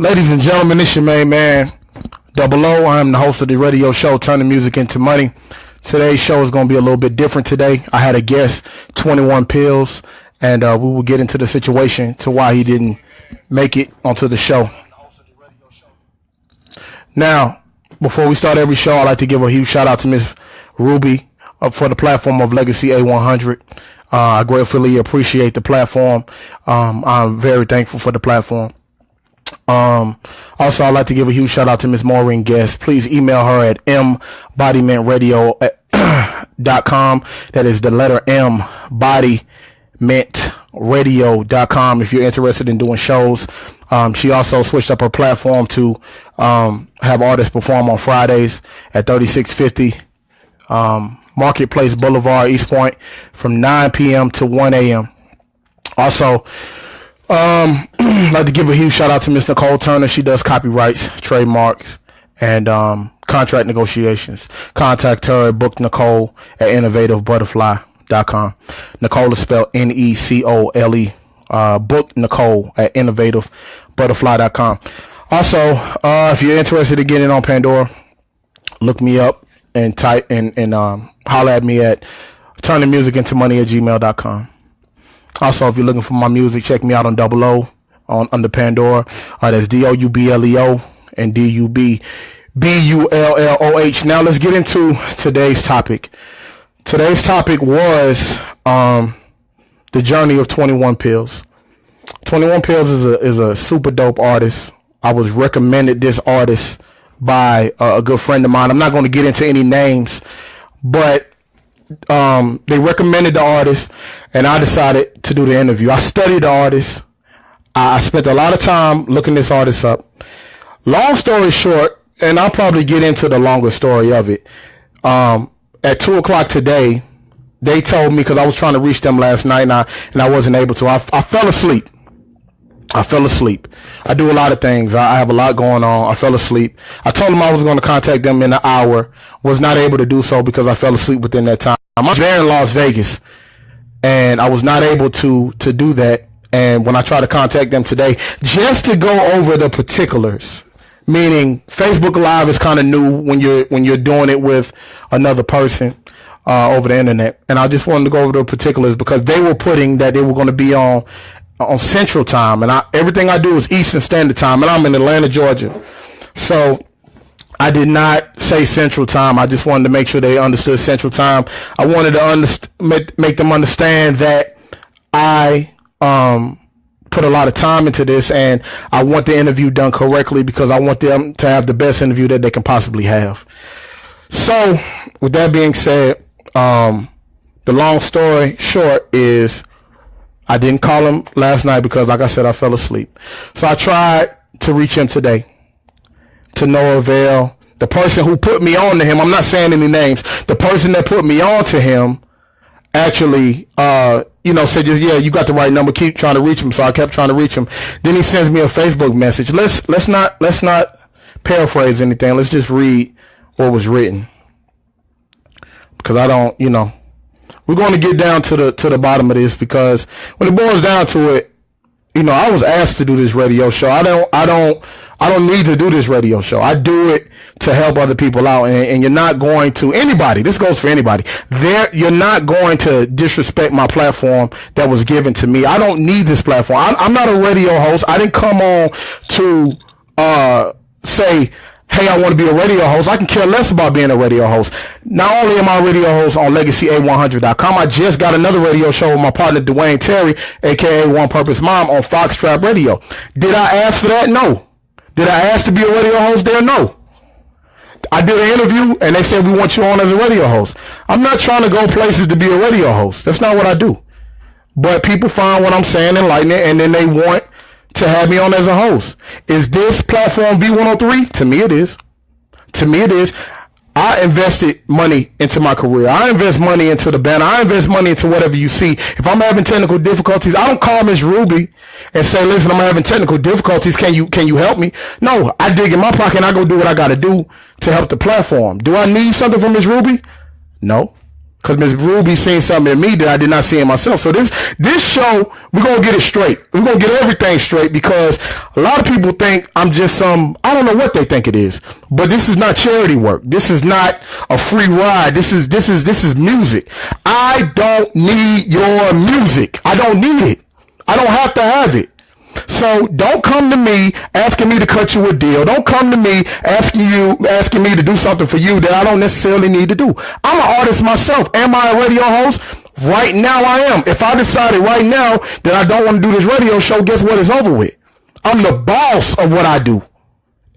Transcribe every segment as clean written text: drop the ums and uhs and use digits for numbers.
Ladies and gentlemen, it's your main man, Bulloh. I am the host of the radio show, Turning Music into Money. Today's show is going to be a little bit different today. I had a guest, 21 Pills, and we will get into the situation to why he didn't make it onto the show. Now, before we start every show, I'd like to give a huge shout out to Miss Ruby for the platform of Legacy A100. I gratefully appreciate the platform. I'm very thankful for the platform. Also, I'd like to give a huge shout out to Miss Maureen Guest. Please email her at embodimentradio.com. That is the letter M, bodymentradio.com if you're interested in doing shows. She also switched up her platform to have artists perform on Fridays at 3650 Marketplace Boulevard, East Point, from 9 p.m. to 1 a.m. Also, I'd like to give a huge shout out to Miss Nicole Turner. She does copyrights, trademarks, and contract negotiations. Contact her at booknicole at innovativebutterfly.com. Nicole is spelled Necole. Book Nicole at innovativebutterfly.com. Also, if you're interested in getting on Pandora, look me up and type and holler at me at turningmusicintomoney@gmail.com. Also, if you're looking for my music, check me out on Bulloh under Pandora. That's DOUBLEO and DUBBULLOH. Now let's get into today's topic. Today's topic was the journey of 21 Pills. 21 Pills is a super dope artist. I was recommended this artist by a good friend of mine. I'm not going to get into any names, but they recommended the artist, and I decided to do the interview. I studied the artist. I spent a lot of time looking this artist up. Long story short, and I'll probably get into the longer story of it. At 2 o'clock today, they told me, because I was trying to reach them last night, and I wasn't able to. I fell asleep. I do a lot of things. I have a lot going on. I fell asleep. I told them I was going to contact them in an hour. Was not able to do so because I fell asleep within that time. I'm there in Las Vegas, and I was not able to do that. And when I tried to contact them today, just to go over the particulars, meaning Facebook Live is kind of new when you're doing it with another person over the internet. And I just wanted to go over the particulars because they were putting that they were going to be on Central Time, and everything I do is Eastern Standard Time, and I'm in Atlanta, Georgia. So I did not say Central Time. I just wanted to make sure they understood Central Time. I wanted to make them understand that I put a lot of time into this, and I want the interview done correctly because I want them to have the best interview that they can possibly have. So with that being said, the long story short is I didn't call him last night because, like I said, I fell asleep. So I tried to reach him today, to no avail. The person who put me on to him, I'm not saying any names, the person that put me on to him actually, said, just, yeah, you got the right number, keep trying to reach him. So I kept trying to reach him. Then he sends me a Facebook message. Let's not paraphrase anything. Let's just read what was written, because I don't, we're going to get down to the bottom of this, because when it boils down to it, I was asked to do this radio show. I don't need to do this radio show. I do it to help other people out, and you're not going to, anybody, this goes for anybody, you're not going to disrespect my platform that was given to me. I don't need this platform. I'm not a radio host. I didn't come on to say, hey, I want to be a radio host. I can care less about being a radio host. Not only am I a radio host on LegacyA100.com, I just got another radio show with my partner, Dwayne Terry, a.k.a. One Purpose Mom, on Fox Trap Radio. Did I ask for that? No. Did I ask to be a radio host there? No. I did an interview, and they said, we want you on as a radio host. I'm not trying to go places to be a radio host. That's not what I do. But people find what I'm saying enlightening, and then they want to have me on as a host. Is this platform V103? To me it is. I invested money into my career. I invest money into the band. I invest money into whatever you see. If I'm having technical difficulties, I don't call Miss Ruby and say, listen, I'm having technical difficulties. Can you help me? No, I dig in my pocket and I go do what I got to do to help the platform. Do I need something from Miss Ruby? No. Because Miss Ruby seen something in me that I did not see in myself. So this show, we're going to get it straight. We're going to get everything straight because a lot of people think I'm just I don't know what they think it is. But this is not charity work. This is not a free ride. This is music. I don't need your music. I don't need it. I don't have to have it. So don't come to me asking me to cut you a deal. Don't come to me asking me to do something for you that I don't necessarily need to do. I'm an artist myself. Am I a radio host? Right now I am. If I decided right now that I don't want to do this radio show, guess what? It's over with. I'm the boss of what I do.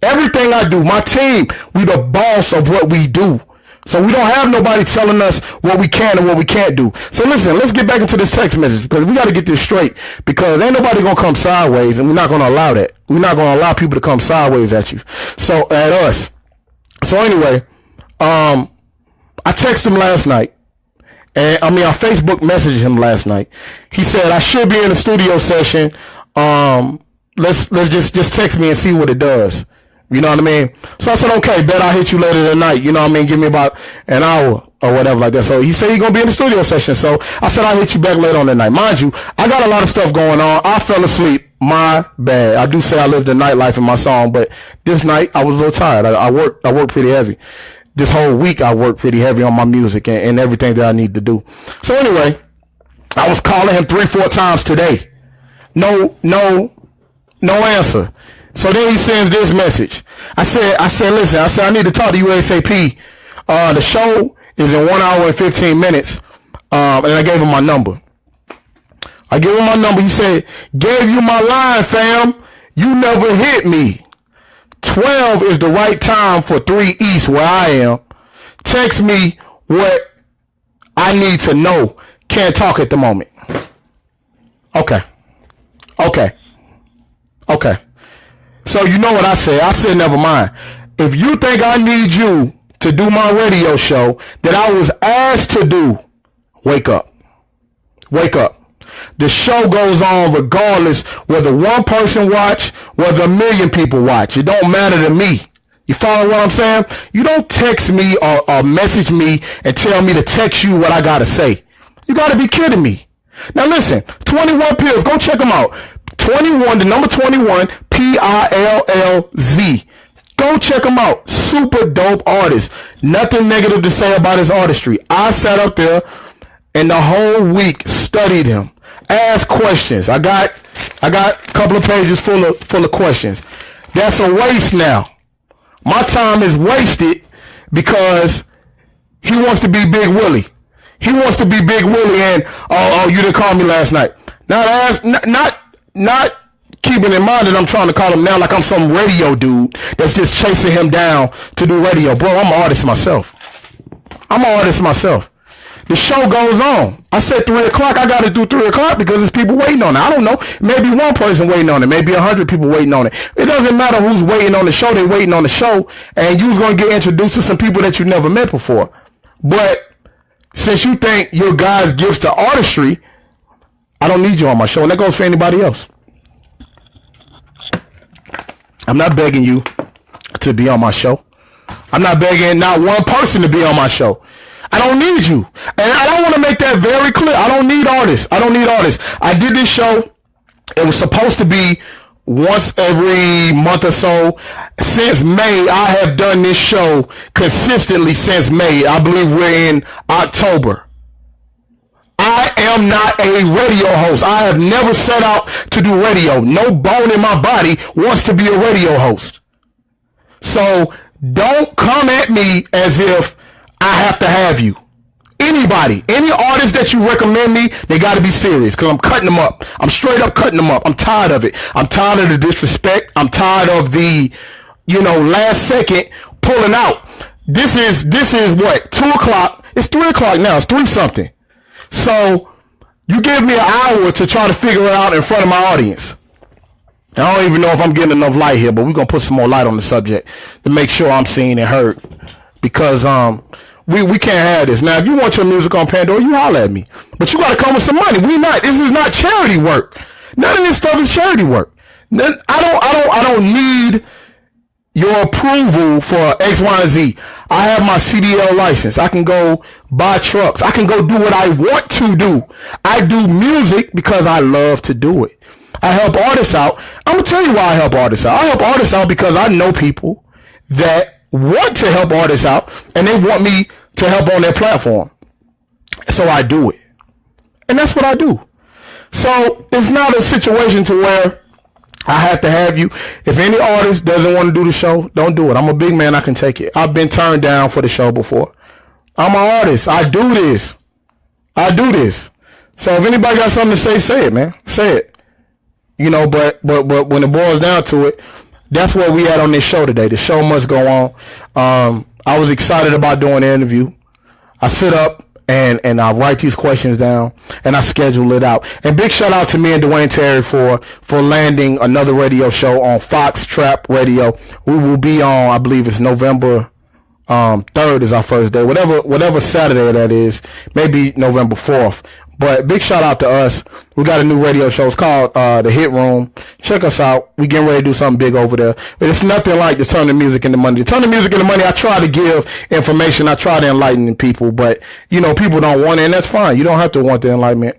Everything I do, my team, we the boss of what we do. So we don't have nobody telling us what we can and what we can't do. So listen, let's get back into this text message because we got to get this straight because ain't nobody going to come sideways and we're not going to allow that. We're not going to allow people to come sideways at you. So at us. So anyway, I texted him last night and I Facebook messaged him last night. He said, I should be in a studio session. Let's just text me and see what it does. You know what I mean? So I said, okay, bet I'll hit you later tonight. You know what I mean? Give me about an hour or whatever like that. So he said he's going to be in the studio session. So I said, I'll hit you back later on the night. Mind you, I got a lot of stuff going on. I fell asleep. My bad. I do say I lived the nightlife in my song, but this night I was a little tired. I worked pretty heavy. This whole week I worked pretty heavy on my music and everything that I need to do. So anyway, I was calling him 3-4 times today. No answer. So then he sends this message. I said, listen, I need to talk to you ASAP. The show is in 1 hour and 15 minutes. And I gave him my number. He said, gave you my line, fam. You never hit me. 12 is the right time for 3 East where I am. Text me what I need to know. Can't talk at the moment. Okay. So you know what I said. I said, never mind. If you think I need you to do my radio show that I was asked to do, wake up. Wake up. The show goes on regardless whether one person watch, whether 1 million people watch. It don't matter to me. You follow what I'm saying? You don't text me or message me and tell me to text you what I got to say. You got to be kidding me. Now listen, 21 Pills. Go check them out. 21, the number 21, PILLZ. Go check him out. Super dope artist. Nothing negative to say about his artistry. I sat up there and the whole week studied him. Asked questions. I got a couple of pages full of questions. That's a waste now. My time is wasted because he wants to be Big Willie. He wants to be Big Willie and you didn't call me last night. Now that's not keeping in mind that I'm trying to call him now like I'm some radio dude that's just chasing him down to do radio. Bro, I'm an artist myself. The show goes on. I said 3 o'clock. I got to do 3 o'clock because there's people waiting on it. I don't know. Maybe one person waiting on it. Maybe 100 people waiting on it. It doesn't matter who's waiting on the show. They're waiting on the show. And you's going to get introduced to some people that you never met before. But since you think your God's gifts to artistry, I don't need you on my show. And that goes for anybody else. I'm not begging you to be on my show. I'm not begging not one person to be on my show. I don't need you. And I don't want to make that very clear. I don't need artists. I did this show. It was supposed to be once every month or so. Since May, I have done this show consistently since May. I believe we're in October. I am not a radio host. I have never set out to do radio. No bone in my body wants to be a radio host. So don't come at me as if I have to have you. Anybody, any artist that you recommend me, they got to be serious because I'm cutting them up. I'm straight up cutting them up. I'm tired of it. I'm tired of the disrespect. I'm tired of the, last second pulling out. This is what, 2 o'clock? It's 3 o'clock now. It's 3 something. So you give me an hour to try to figure it out in front of my audience. I don't even know if I'm getting enough light here, but we're going to put some more light on the subject to make sure I'm seen and heard. Because we can't have this. Now, if you want your music on Pandora, you holler at me. But you got to come with some money. This is not charity work. None of this stuff is charity work. I don't need your approval for X, Y, and Z. I have my CDL license. I can go buy trucks. I can go do what I want to do. I do music because I love to do it. I help artists out. I'm going to tell you why I help artists out. I help artists out because I know people that want to help artists out and they want me to help on their platform. So I do it. And that's what I do. So it's not a situation to where I have to have you. If any artist doesn't want to do the show, don't do it. I'm a big man. I can take it. I've been turned down for the show before. I'm an artist. I do this. So if anybody got something to say it, man. Say it. You know, but when it boils down to it, that's what we had on this show today. The show must go on. I was excited about doing the interview. I sit up and I write these questions down and I schedule it out. And big shout out to me and Dwayne Terry for landing another radio show on Fox Trap Radio. We will be on, I believe it's November 3rd is our first day. Whatever Saturday that is, maybe November 4th. But big shout out to us. We got a new radio show. It's called The Hit Room. Check us out. We getting ready to do something big over there. But it's nothing like the Turning Music into Money. The Turning Music into Money, I try to give information. I try to enlighten people. But, you know, people don't want it, and that's fine. You don't have to want the enlightenment.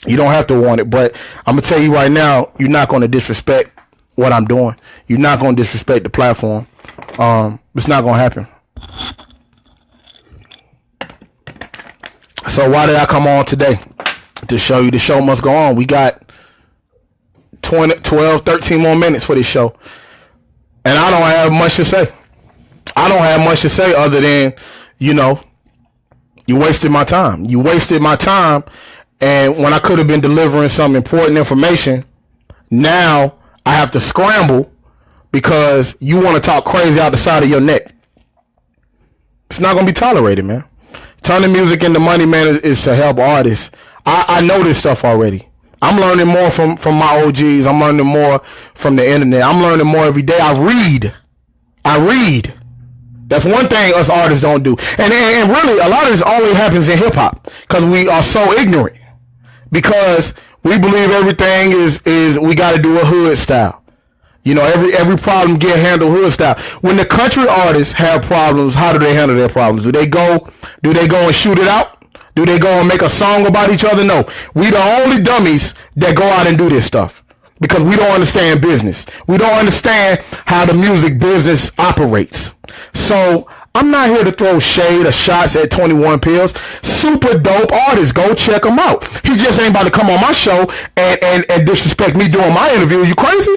You don't have to want it. But I'm going to tell you right now, you're not going to disrespect what I'm doing. You're not going to disrespect the platform. It's not going to happen. So why did I come on today? To show you the show must go on. We got 12, 13 more minutes for this show. And I don't have much to say. I don't have much to say other than, you know, you wasted my time. You wasted my time. And when I could have been delivering some important information, now I have to scramble because you want to talk crazy out the side of your neck. It's not going to be tolerated, man. Turning music into money, man, is to help artists. I know this stuff already. I'm learning more from my OGs. I'm learning more from the internet. I'm learning more every day. I read. That's one thing us artists don't do. And really, a lot of this only happens in hip-hop because we are so ignorant. Because we believe everything is we got to do a hood style. You know, every problem get handled hood style. When the country artists have problems, how do they handle their problems? Do they go and shoot it out? Do they go and make a song about each other? No. We the only dummies that go out and do this stuff because we don't understand business. We don't understand how the music business operates. So I'm not here to throw shade or shots at 21 Pills. Super dope artists. Go check him out. He just ain't about to come on my show and disrespect me doing my interview. You crazy?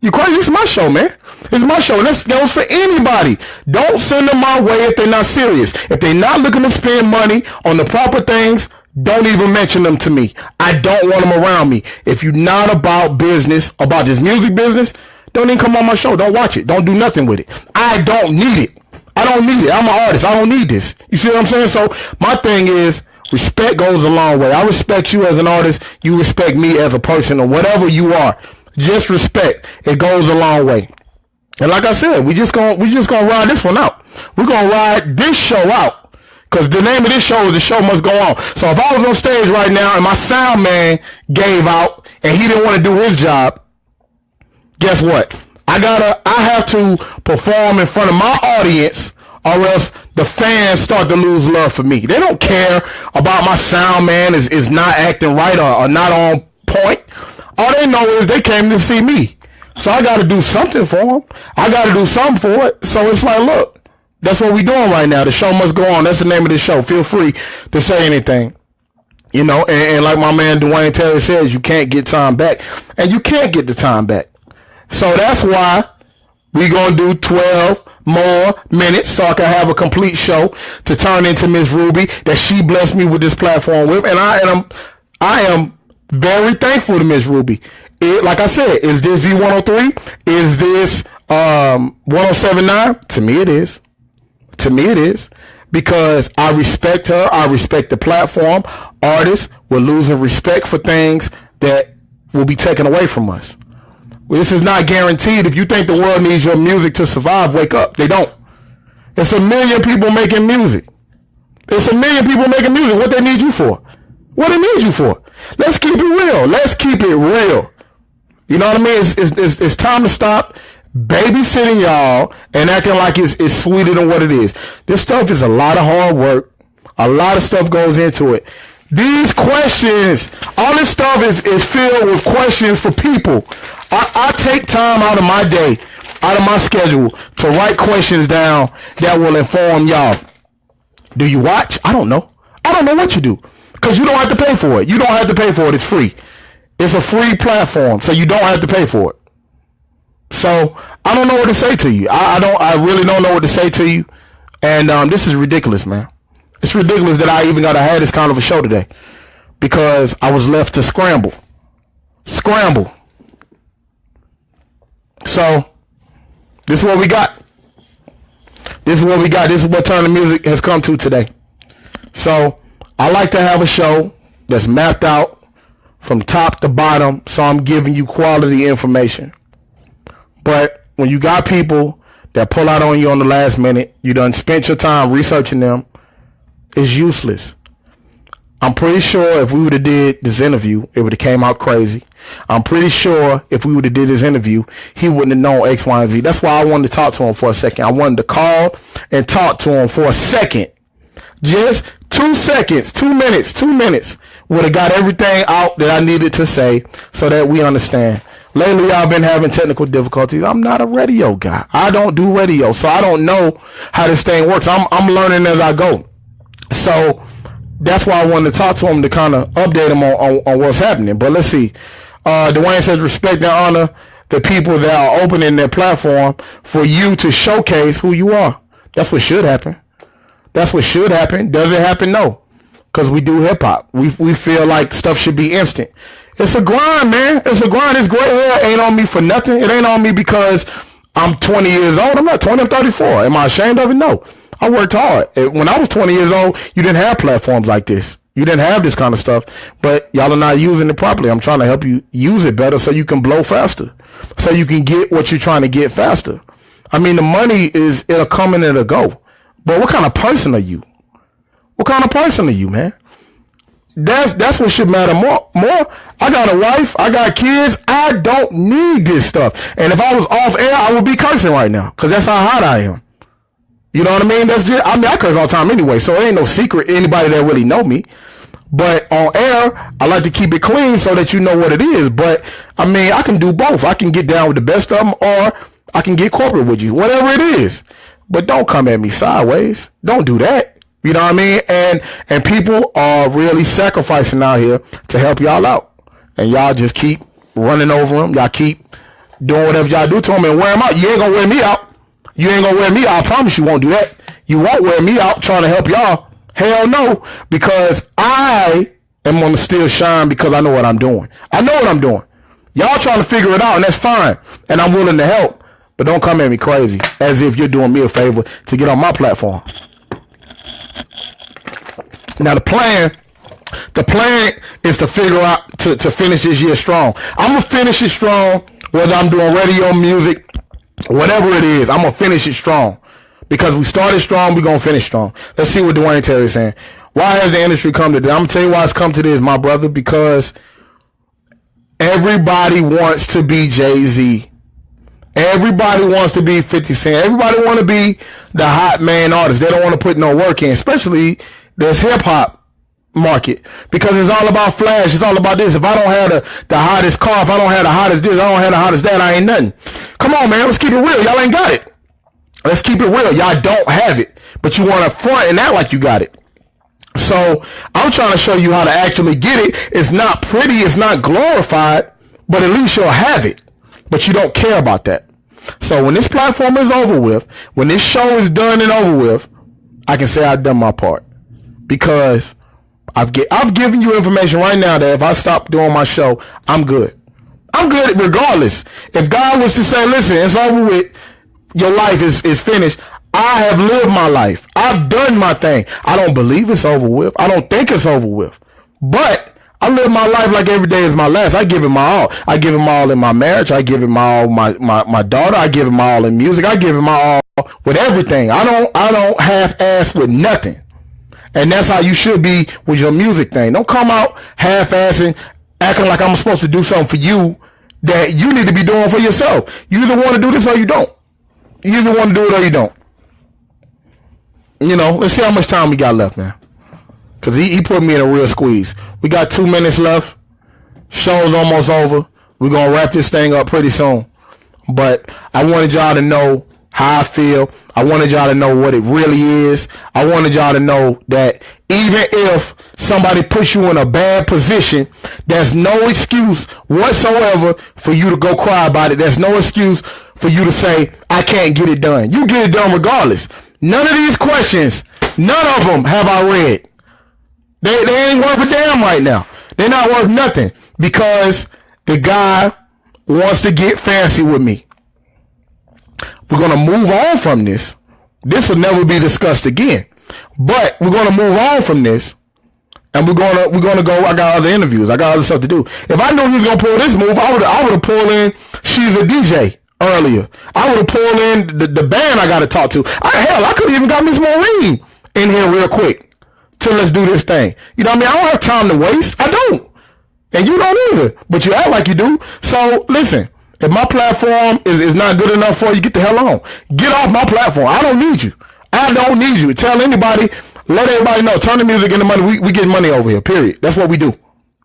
You crazy? It's my show, man. It's my show. And this goes for anybody. Don't send them my way if they're not serious. If they're not looking to spend money on the proper things, don't even mention them to me. I don't want them around me. If you're not about business, about this music business, don't even come on my show. Don't watch it. Don't do nothing with it. I don't need it. I don't need it. I'm an artist. I don't need this. You see what I'm saying? So my thing is, respect goes a long way. I respect you as an artist. You respect me as a person or whatever you are. Just respect. It goes a long way. And like I said, we just gonna ride this one out. We're gonna ride this show out. Cause the name of this show is The Show Must Go On. So if I was on stage right now and my sound man gave out and he didn't want to do his job, guess what? I have to perform in front of my audience or else the fans start to lose love for me. They don't care about my sound man is not acting right or not on point. All they know is they came to see me. So I got to do something for them. I got to do something for it. So it's like, look, that's what we're doing right now. The show must go on. That's the name of the show. Feel free to say anything. You know, and like my man Dwayne Terry says, you can't get time back. And you can't get the time back. So that's why we're going to do 12 more minutes so I can have a complete show to turn into Miss Ruby that she blessed me with this platform with. And I am very thankful to Miss Ruby. Like I said, is this V103? Is this 1079? To me it is. To me it is. Because I respect her. I respect the platform. Artists were losing respect for things that will be taken away from us. This is not guaranteed. If you think the world needs your music to survive, wake up. They don't. It's a million people making music. It's a million people making music. What they need you for? What they need you for? Let's keep it real. Let's keep it real. You know what I mean? It's time to stop babysitting y'all and acting like it's sweeter than what it is. This stuff is a lot of hard work. A lot of stuff goes into it. These questions, all this stuff is filled with questions for people. I take time out of my day, out of my schedule, to write questions down that will inform y'all. Do you watch? I don't know. I don't know what you do, because you don't have to pay for it. You don't have to pay for it. It's free. It's a free platform, so you don't have to pay for it. So I don't know what to say to you. I really don't know what to say to you. And this is ridiculous, man. It's ridiculous that I even got to have this kind of a show today, because I was left to scramble. So this is what we got. This is what Turn the Music has come to today. So I like to have a show that's mapped out from top to bottom, so I'm giving you quality information. But when you got people that pull out on you on the last minute, you done spent your time researching them, it's useless. I'm pretty sure if we would have did this interview, it would have came out crazy. I'm pretty sure if we would have did this interview, he wouldn't have known X, Y, and Z. That's why I wanted to talk to him for a second. I wanted to call and talk to him for a second. Just 2 seconds, 2 minutes would have got everything out that I needed to say so that we understand. Lately, I've been having technical difficulties. I'm not a radio guy. I don't do radio, so I don't know how this thing works. I'm learning as I go. So that's why I wanted to talk to him, to kind of update him on what's happening. But let's see. Dwayne says, respect and honor the people that are opening their platform for you to showcase who you are. That's what should happen. Does it happen? No. Because we do hip hop. We feel like stuff should be instant. It's a grind, man. It's a grind. This gray hair ain't on me for nothing. It ain't on me because I'm 20 years old. I'm not 20, I'm 34. Am I ashamed of it? No. I worked hard. When I was 20 years old, you didn't have platforms like this. You didn't have this kind of stuff, but y'all are not using it properly. I'm trying to help you use it better so you can blow faster, so you can get what you're trying to get faster. I mean, the money it'll come and it'll go. But what kind of person are you? What kind of person are you, man? That's what should matter more. I got a wife. I got kids. I don't need this stuff. And if I was off air, I would be cursing right now, because that's how hot I am. You know what I mean? I curse all the time anyway, so it ain't no secret. Anybody that really know me. But on air, I like to keep it clean so that you know what it is. But I mean, I can do both. I can get down with the best of them, or I can get corporate with you, whatever it is. But don't come at me sideways. Don't do that. You know what I mean? And people are really sacrificing out here to help y'all out. And y'all just keep running over them. Y'all keep doing whatever y'all do to them and wear them out. You ain't gonna wear me out. You ain't gonna wear me out. I promise you won't do that. You won't wear me out trying to help y'all. Hell no. Because I am gonna still shine, because I know what I'm doing. I know what I'm doing. Y'all trying to figure it out, and that's fine. And I'm willing to help. But don't come at me crazy as if you're doing me a favor to get on my platform. Now the plan is to figure out to finish this year strong. I'm gonna finish it strong, whether I'm doing radio, music, whatever it is. I'm gonna finish it strong, because we started strong. We're gonna finish strong. Let's see what Dwayne Terry is saying. Why has the industry come to this? I'm gonna tell you why it's come to this, my brother. Because everybody wants to be Jay-Z. Everybody wants to be 50 Cent. Everybody want to be the hot man artist. They don't want to put no work in, especially this hip hop market, because it's all about flash. It's all about this. If I don't have the hottest car, if I don't have the hottest this, I don't have the hottest that, I ain't nothing. Come on, man. Let's keep it real. Y'all ain't got it. Let's keep it real. Y'all don't have it, but you want to front and act like you got it. So I'm trying to show you how to actually get it. It's not pretty. It's not glorified, but at least you'll have it. But you don't care about that. So when this platform is over with, when this show is done and over with, I can say I've done my part, because I've given you information right now that if I stop doing my show, I'm good. I'm good regardless. If God was to say, listen, it's over with, your life is finished, I have lived my life. I've done my thing. I don't believe it's over with. I don't think it's over with. But I live my life like every day is my last. I give it my all. I give it my all in my marriage. I give it my all my daughter. I give it my all in music. I give it my all with everything. I don't half-ass with nothing. And that's how you should be with your music thing. Don't come out half-assing, acting like I'm supposed to do something for you that you need to be doing for yourself. You either want to do this or you don't. You either want to do it or you don't. You know, let's see how much time we got left, man. Because he put me in a real squeeze. We got 2 minutes left. Show's almost over. We're going to wrap this thing up pretty soon. But I wanted y'all to know how I feel. I wanted y'all to know what it really is. I wanted y'all to know that even if somebody puts you in a bad position, there's no excuse whatsoever for you to go cry about it. There's no excuse for you to say, I can't get it done. You get it done regardless. None of these questions, none of them have I read. They ain't worth a damn right now. They're not worth nothing because the guy wants to get fancy with me. We're going to move on from this. This will never be discussed again. But we're going to move on from this. And we're going to go. I got other interviews. I got other stuff to do. If I knew he was going to pull this move, I would have pulled in She's a DJ earlier. I would have pulled in the band I got to talk to. I could have even got Miss Maureen in here real quick to let's do this thing. You know what I mean? I don't have time to waste. I don't. And you don't either. But you act like you do. So listen. If my platform is not good enough for you, get the hell on. Get off my platform. I don't need you. I don't need you. Tell anybody, let everybody know. Turning music into money. We get money over here, period. That's what we do.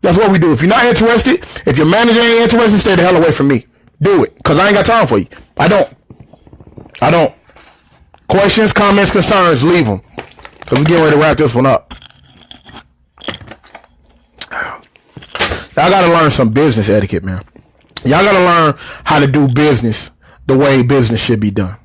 That's what we do. If you're not interested, if your manager ain't interested, stay the hell away from me. Do it. Because I ain't got time for you. I don't. Questions, comments, concerns, leave them. Because we're getting ready to wrap this one up. Y'all got to learn some business etiquette, man. Y'all got to learn how to do business the way business should be done.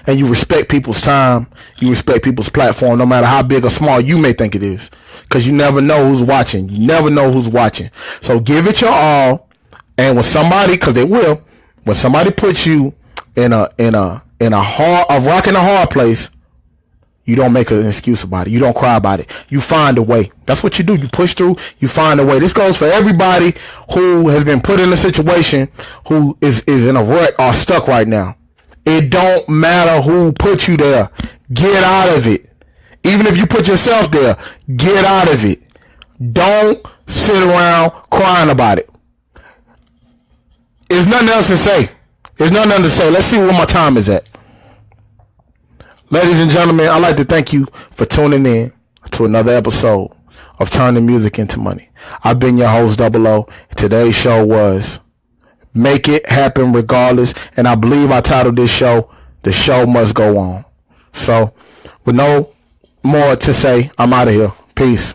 And you respect people's time. You respect people's platform, no matter how big or small you may think it is. Because you never know who's watching. You never know who's watching. So give it your all. And when somebody, because they will, when somebody puts you in a rock in a hard place, you don't make an excuse about it. You don't cry about it. You find a way. That's what you do. You push through. You find a way. This goes for everybody who has been put in a situation, who is in a rut or stuck right now. It don't matter who put you there. Get out of it. Even if you put yourself there, get out of it. Don't sit around crying about it. There's nothing else to say. There's nothing else to say. Let's see where my time is at. Ladies and gentlemen, I'd like to thank you for tuning in to another episode of Turning Music into Money. I've been your host, Bulloh. Today's show was Make It Happen Regardless. And I believe I titled this show, The Show Must Go On. So, with no more to say, I'm out of here. Peace.